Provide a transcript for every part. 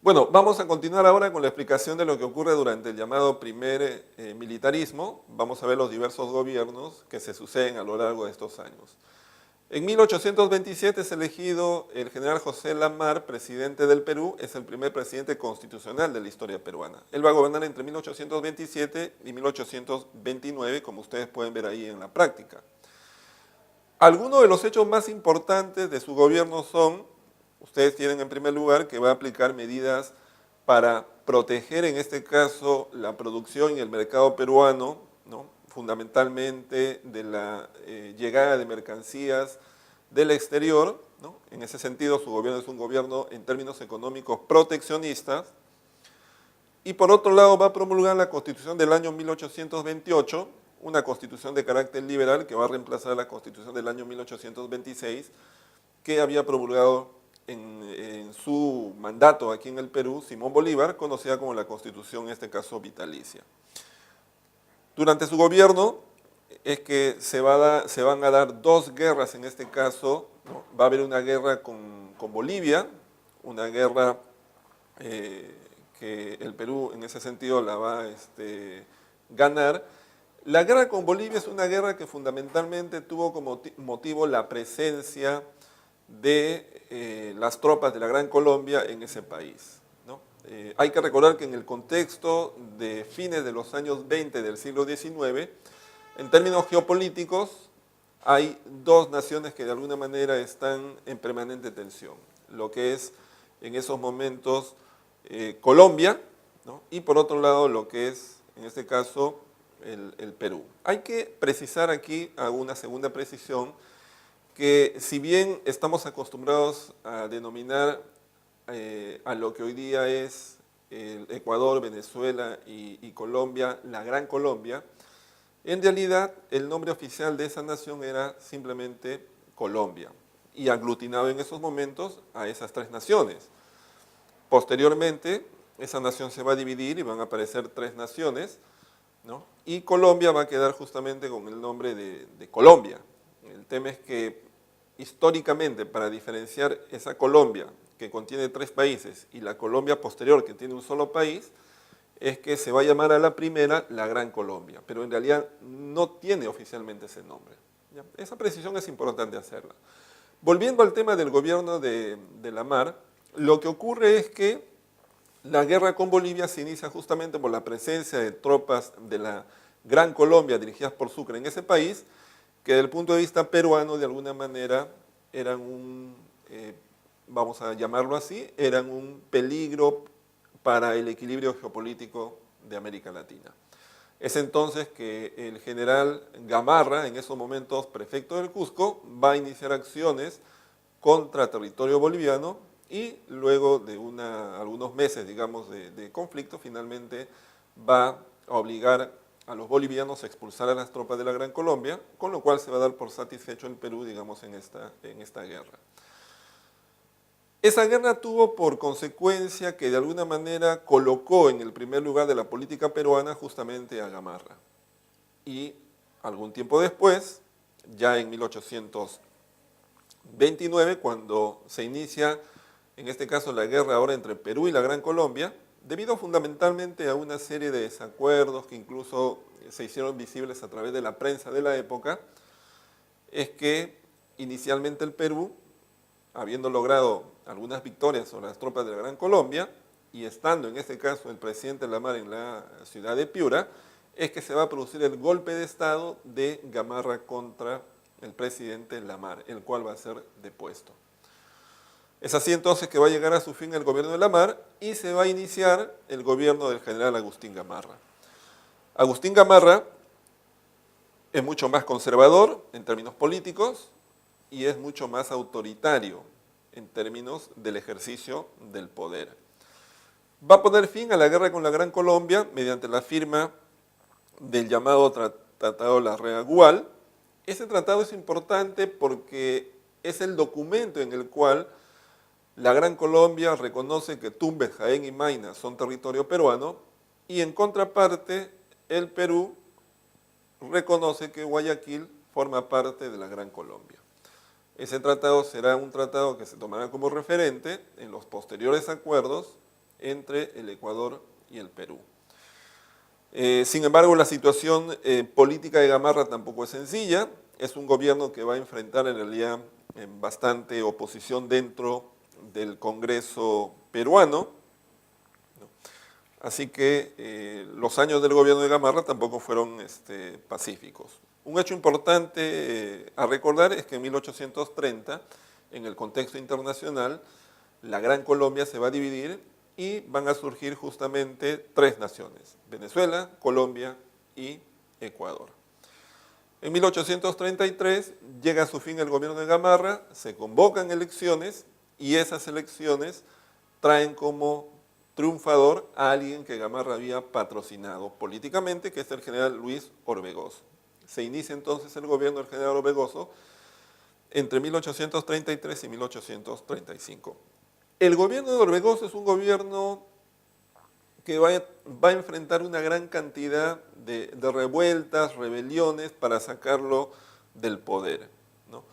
Bueno, vamos a continuar ahora con la explicación de lo que ocurre durante el llamado primer militarismo. Vamos a ver los diversos gobiernos que se suceden a lo largo de estos años. En 1827 es elegido el general José Lamar, presidente del Perú, es el primer presidente constitucional de la historia peruana. Él va a gobernar entre 1827 y 1829, como ustedes pueden ver ahí en la práctica. Algunos de los hechos más importantes de su gobierno son, ustedes tienen en primer lugar que va a aplicar medidas para proteger en este caso la producción y el mercado peruano, ¿no? Fundamentalmente de la llegada de mercancías del exterior, ¿no? En ese sentido su gobierno es un gobierno en términos económicos proteccionistas, y por otro lado va a promulgar la Constitución del año 1828, una constitución de carácter liberal que va a reemplazar la Constitución del año 1826, que había promulgado en su mandato aquí en el Perú Simón Bolívar, conocida como la Constitución, en este caso vitalicia. Durante su gobierno es que se van a dar dos guerras en este caso, ¿no? Va a haber una guerra con Bolivia, una guerra que el Perú en ese sentido la va a ganar. La guerra con Bolivia es una guerra que fundamentalmente tuvo como motivo la presencia de las tropas de la Gran Colombia en ese país, ¿no? Hay que recordar que en el contexto de fines de los años 20 del siglo XIX, en términos geopolíticos, hay dos naciones que de alguna manera están en permanente tensión, lo que es en esos momentos Colombia, ¿no? Y por otro lado lo que es en este caso el Perú. Hay que precisar aquí, hago una segunda precisión, que si bien estamos acostumbrados a denominar a lo que hoy día es el Ecuador, Venezuela y Colombia, la Gran Colombia, en realidad el nombre oficial de esa nación era simplemente Colombia y aglutinaba en esos momentos a esas tres naciones. Posteriormente, esa nación se va a dividir y van a aparecer tres naciones, ¿no? Y Colombia va a quedar justamente con el nombre de Colombia. El tema es que históricamente, para diferenciar esa Colombia que contiene tres países y la Colombia posterior que tiene un solo país, es que se va a llamar a la primera la Gran Colombia, pero en realidad no tiene oficialmente ese nombre. ¿Ya? Esa precisión es importante hacerla. Volviendo al tema del gobierno de Lamar, lo que ocurre es que la guerra con Bolivia se inicia justamente por la presencia de tropas de la Gran Colombia dirigidas por Sucre en ese país, que desde el punto de vista peruano de alguna manera eran vamos a llamarlo así, eran un peligro para el equilibrio geopolítico de América Latina. Es entonces que el general Gamarra, en esos momentos prefecto del Cusco, va a iniciar acciones contra territorio boliviano y luego de algunos meses, digamos, de conflicto, finalmente va a obligar a los bolivianos a expulsar a las tropas de la Gran Colombia, con lo cual se va a dar por satisfecho el Perú, digamos, en esta guerra. Esa guerra tuvo por consecuencia que de alguna manera colocó en el primer lugar de la política peruana justamente a Gamarra. Y algún tiempo después, ya en 1829, cuando se inicia, en este caso la guerra ahora entre Perú y la Gran Colombia, debido fundamentalmente a una serie de desacuerdos que incluso se hicieron visibles a través de la prensa de la época, es que inicialmente el Perú, habiendo logrado algunas victorias sobre las tropas de la Gran Colombia, y estando en este caso el presidente Lamar en la ciudad de Piura, es que se va a producir el golpe de Estado de Gamarra contra el presidente Lamar, el cual va a ser depuesto. Es así entonces que va a llegar a su fin el gobierno de Lamar y se va a iniciar el gobierno del general Agustín Gamarra. Agustín Gamarra es mucho más conservador en términos políticos y es mucho más autoritario en términos del ejercicio del poder. Va a poner fin a la guerra con la Gran Colombia mediante la firma del llamado Tratado Larrea-Gual. Ese tratado es importante porque es el documento en el cual la Gran Colombia reconoce que Tumbes, Jaén y Mayna son territorio peruano y en contraparte el Perú reconoce que Guayaquil forma parte de la Gran Colombia. Ese tratado será un tratado que se tomará como referente en los posteriores acuerdos entre el Ecuador y el Perú. Sin embargo, la situación política de Gamarra tampoco es sencilla. Es un gobierno que va a enfrentar en realidad bastante oposición dentro del Congreso peruano, ¿no? Así que los años del gobierno de Gamarra tampoco fueron pacíficos. Un hecho importante a recordar es que en 1830, en el contexto internacional, la Gran Colombia se va a dividir y van a surgir justamente tres naciones: Venezuela, Colombia y Ecuador. En 1833 llega a su fin el gobierno de Gamarra, se convocan elecciones y esas elecciones traen como triunfador a alguien que Gamarra había patrocinado políticamente, que es el general Luis Orbegoso. Se inicia entonces el gobierno del general Orbegoso entre 1833 y 1835. El gobierno de Orbegoso es un gobierno que va a enfrentar una gran cantidad de revueltas, rebeliones para sacarlo del poder, ¿no?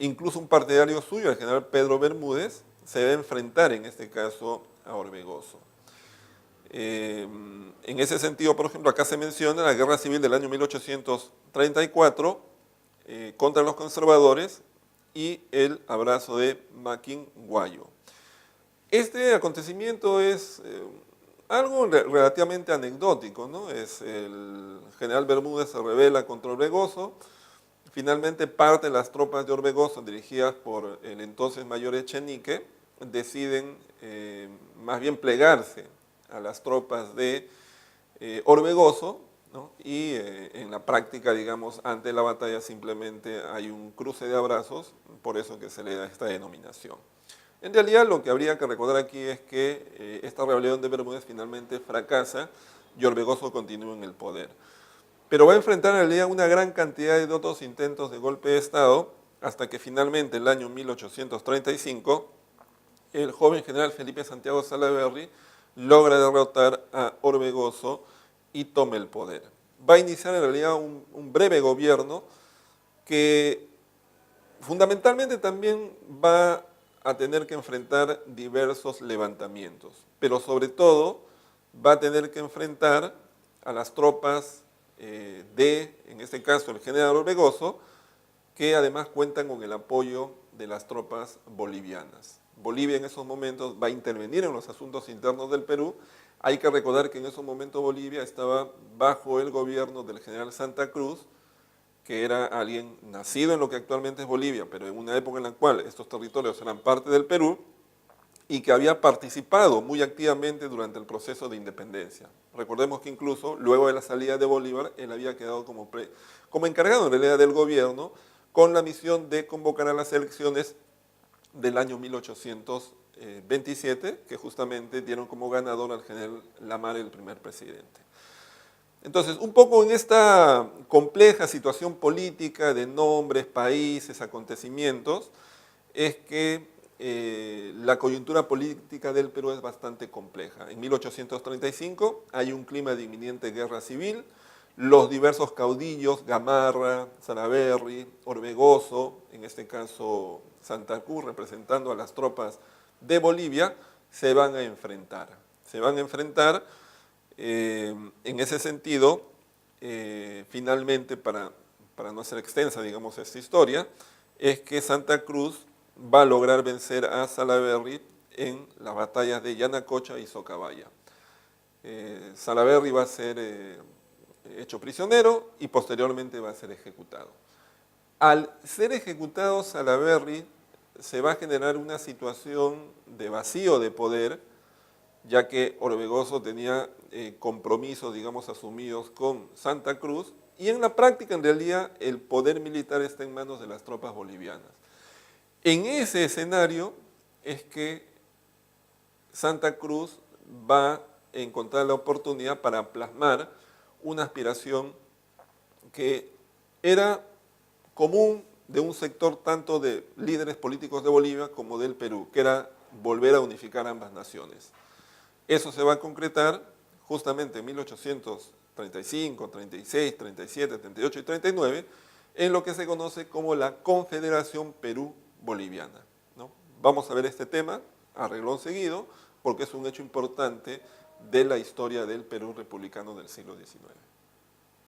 Incluso un partidario suyo, el general Pedro Bermúdez, se va a enfrentar en este caso a Orbegoso. En ese sentido, por ejemplo, acá se menciona la guerra civil del año 1834 contra los conservadores y el abrazo de Maquinguayo. Este acontecimiento es algo relativamente anecdótico, ¿no? El general Bermúdez se rebela contra Orbegoso, finalmente parte de las tropas de Orbegoso, dirigidas por el entonces mayor Echenique, deciden más bien plegarse a las tropas de Orbegoso, ¿no? Y en la práctica, digamos, ante la batalla simplemente hay un cruce de abrazos, por eso que se le da esta denominación. En realidad lo que habría que recordar aquí es que esta rebelión de Bermúdez finalmente fracasa y Orbegoso continúa en el poder. Pero va a enfrentar en realidad una gran cantidad de otros intentos de golpe de Estado hasta que finalmente en el año 1835 el joven general Felipe Santiago Salaverry logra derrotar a Orbegoso y toma el poder. Va a iniciar en realidad un breve gobierno que fundamentalmente también va a tener que enfrentar diversos levantamientos, pero sobre todo va a tener que enfrentar a las tropas en este caso, el general Orbegoso, que además cuentan con el apoyo de las tropas bolivianas. Bolivia en esos momentos va a intervenir en los asuntos internos del Perú. Hay que recordar que en esos momentos Bolivia estaba bajo el gobierno del general Santa Cruz, que era alguien nacido en lo que actualmente es Bolivia, pero en una época en la cual estos territorios eran parte del Perú y que había participado muy activamente durante el proceso de independencia. Recordemos que incluso luego de la salida de Bolívar, él había quedado como encargado en realidad del gobierno con la misión de convocar a las elecciones del año 1827, que justamente dieron como ganador al general Lamar, el primer presidente. Entonces, un poco en esta compleja situación política de nombres, países, acontecimientos, es que la coyuntura política del Perú es bastante compleja. En 1835 hay un clima de inminente guerra civil, los diversos caudillos, Gamarra, Salaverry, Orbegoso, en este caso Santa Cruz, representando a las tropas de Bolivia, se van a enfrentar. Se van a enfrentar. En ese sentido, finalmente, para no ser extensa, digamos, esta historia, es que Santa Cruz va a lograr vencer a Salaverry en las batallas de Yanacocha y Socabaya. Salaverry va a ser hecho prisionero y posteriormente va a ser ejecutado. Al ser ejecutado Salaverry, se va a generar una situación de vacío de poder, ya que Orbegoso tenía compromisos, digamos, asumidos con Santa Cruz, y en la práctica, en realidad, el poder militar está en manos de las tropas bolivianas. En ese escenario es que Santa Cruz va a encontrar la oportunidad para plasmar una aspiración que era común de un sector tanto de líderes políticos de Bolivia como del Perú, que era volver a unificar ambas naciones. Eso se va a concretar justamente en 1835, 36, 37, 38 y 39, en lo que se conoce como la Confederación Perú-Boliviana, ¿no? Vamos a ver este tema a renglón seguido, porque es un hecho importante de la historia del Perú republicano del siglo XIX.